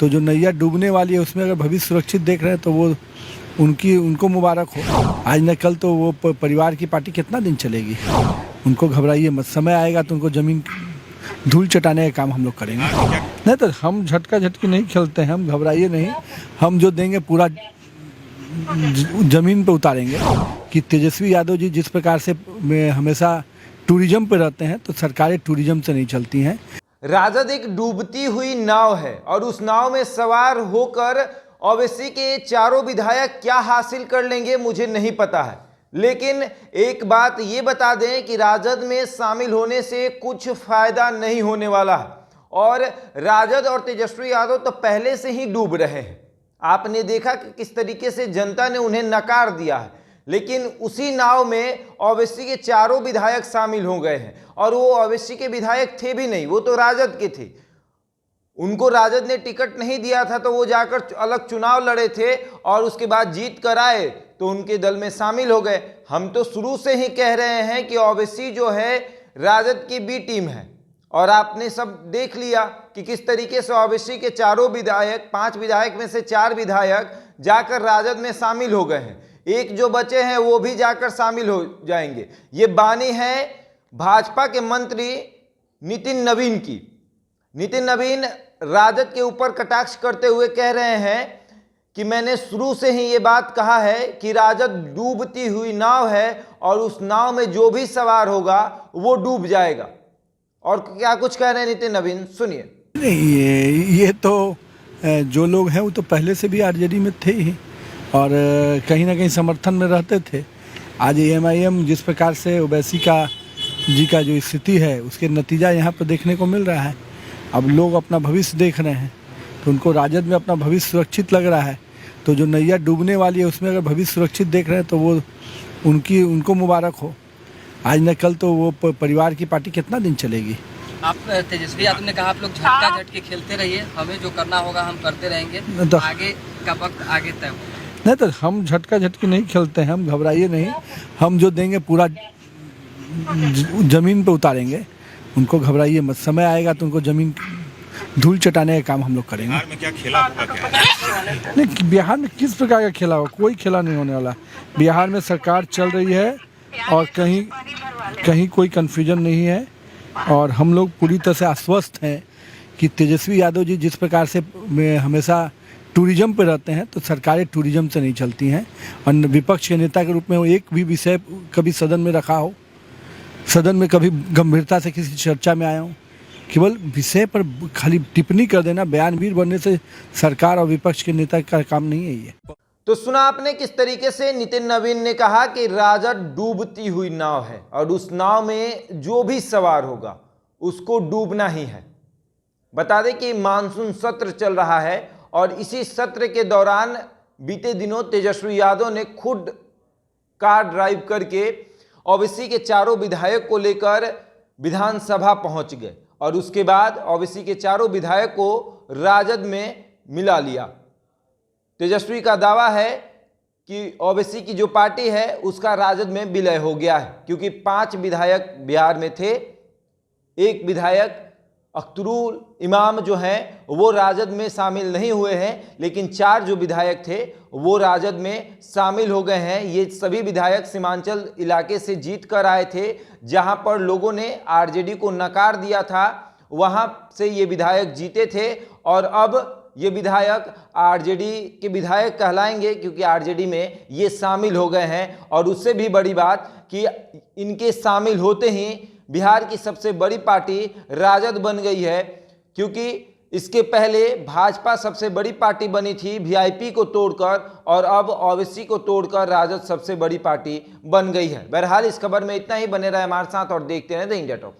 तो जो नैया डूबने वाली है उसमें अगर भविष्य सुरक्षित देख रहे हैं तो वो उनको मुबारक हो। आज न कल तो वो परिवार की पार्टी कितना दिन चलेगी। उनको घबराइए मत, समय आएगा तो उनको जमीन धूल चटाने का काम हम लोग करेंगे। नहीं तो हम झटका झटकी नहीं खेलते हैं, हम घबराइए नहीं। हम जो देंगे पूरा जमीन पे उतारेंगे। कि तेजस्वी यादव जी जिस प्रकार से हमेशा टूरिज्म पे रहते हैं, तो सरकारें टूरिज्म से नहीं चलती हैं। राजद एक डूबती हुई नाव है और उस नाव में सवार होकर ओवैसी के चारों विधायक क्या हासिल कर लेंगे मुझे नहीं पता है, लेकिन एक बात ये बता दें कि राजद में शामिल होने से कुछ फायदा नहीं होने वाला है। और राजद और तेजस्वी यादव तो पहले से ही डूब रहे हैं। आपने देखा कि किस तरीके से जनता ने उन्हें नकार दिया है, लेकिन उसी नाव में ओवैसी के चारों विधायक शामिल हो गए हैं। और वो ओवैसी के विधायक थे भी नहीं, वो तो राजद के थे। उनको राजद ने टिकट नहीं दिया था तो वो जाकर अलग चुनाव लड़े थे और उसके बाद जीत कर आए तो उनके दल में शामिल हो गए। हम तो शुरू से ही कह रहे हैं कि ओवैसी जो है राजद की बी टीम है। और आपने सब देख लिया कि किस तरीके से ओवैसी के चारों विधायक, 5 विधायक में से 4 विधायक जाकर राजद में शामिल हो गए हैं। एक जो बचे हैं वो भी जाकर शामिल हो जाएंगे। ये बानी है भाजपा के मंत्री नितिन नवीन की। नितिन नवीन राजद के ऊपर कटाक्ष करते हुए कह रहे हैं कि मैंने शुरू से ही ये बात कहा है कि राजद डूबती हुई नाव है और उस नाव में जो भी सवार होगा वो डूब जाएगा। और क्या कुछ कह रहे हैं नितिन नवीन, सुनिए। नहीं, ये तो जो लोग हैं वो तो पहले से भी आरजेडी में थे ही और कहीं ना कहीं समर्थन में रहते थे। आज एमआईएम जिस प्रकार से ओवैसी जी का जो स्थिति है उसके नतीजा यहाँ पर देखने को मिल रहा है। अब लोग अपना भविष्य देख रहे हैं तो उनको राजद में अपना भविष्य सुरक्षित लग रहा है। तो जो नैया डूबने वाली है उसमें अगर भविष्य सुरक्षित देख रहे हैं तो वो उनको मुबारक हो। आज न कल तो वो परिवार की पार्टी कितना दिन चलेगी। आप तेजस्वी यादव ने कहा आप लोग झटका झटके खेलते रहिए, हमें जो करना होगा हम करते रहेंगे, तो आगे का वक्त आगे तय होगा। नहीं तो हम झटका झटकी नहीं खेलते हैं, हम घबराइए नहीं। हम जो देंगे पूरा जमीन पे उतारेंगे। उनको घबराइए मत, समय आएगा तो उनको जमीन धूल चटाने का काम हम लोग करेंगे। बिहार में क्या खेला होगा क्या? नहीं, बिहार में किस प्रकार का खेला होगा? कोई खेला नहीं होने वाला। बिहार में सरकार चल रही है और कहीं कोई कन्फ्यूजन नहीं है। और हम लोग पूरी तरह से आश्वस्त हैं कि तेजस्वी यादव जी जिस प्रकार से हमेशा टूरिज्म पे रहते हैं, तो सरकारें टूरिज्म से नहीं चलती हैं। और विपक्ष के नेता के रूप में वो एक भी विषय कभी सदन में रखा हो, सदन में कभी गंभीरता से किसी चर्चा में आया हूँ। केवल विषय पर खाली टिप्पणी कर देना, बयानवीर बनने से सरकार और विपक्ष के नेता का काम नहीं है ये। तो सुना आपने किस तरीके से नितिन नवीन ने कहा कि राजद डूबती हुई नाव है और उस नाव में जो भी सवार होगा उसको डूबना ही है। बता दें कि मानसून सत्र चल रहा है और इसी सत्र के दौरान बीते दिनों तेजस्वी यादव ने खुद कार ड्राइव करके ओवैसी के चारों विधायक को लेकर विधानसभा पहुंच गए और उसके बाद ओवैसी के चारों विधायक को राजद में मिला लिया। तेजस्वी का दावा है कि ओवैसी की जो पार्टी है उसका राजद में विलय हो गया है, क्योंकि 5 विधायक बिहार में थे। एक विधायक अख्तरुल इमाम जो हैं वो राजद में शामिल नहीं हुए हैं, लेकिन 4 जो विधायक थे वो राजद में शामिल हो गए हैं। ये सभी विधायक सीमांचल इलाके से जीत कर आए थे, जहां पर लोगों ने आरजेडी को नकार दिया था, वहां से ये विधायक जीते थे। और अब ये विधायक आरजेडी के विधायक कहलाएंगे क्योंकि आरजेडी में ये शामिल हो गए हैं। और उससे भी बड़ी बात कि इनके शामिल होते ही बिहार की सबसे बड़ी पार्टी राजद बन गई है, क्योंकि इसके पहले भाजपा सबसे बड़ी पार्टी बनी थी वीआईपी को तोड़कर, और अब ओवैसी को तोड़कर राजद सबसे बड़ी पार्टी बन गई है। बहरहाल इस खबर में इतना ही। बने रहे हमारे साथ और देखते रहें द इंडिया टॉक।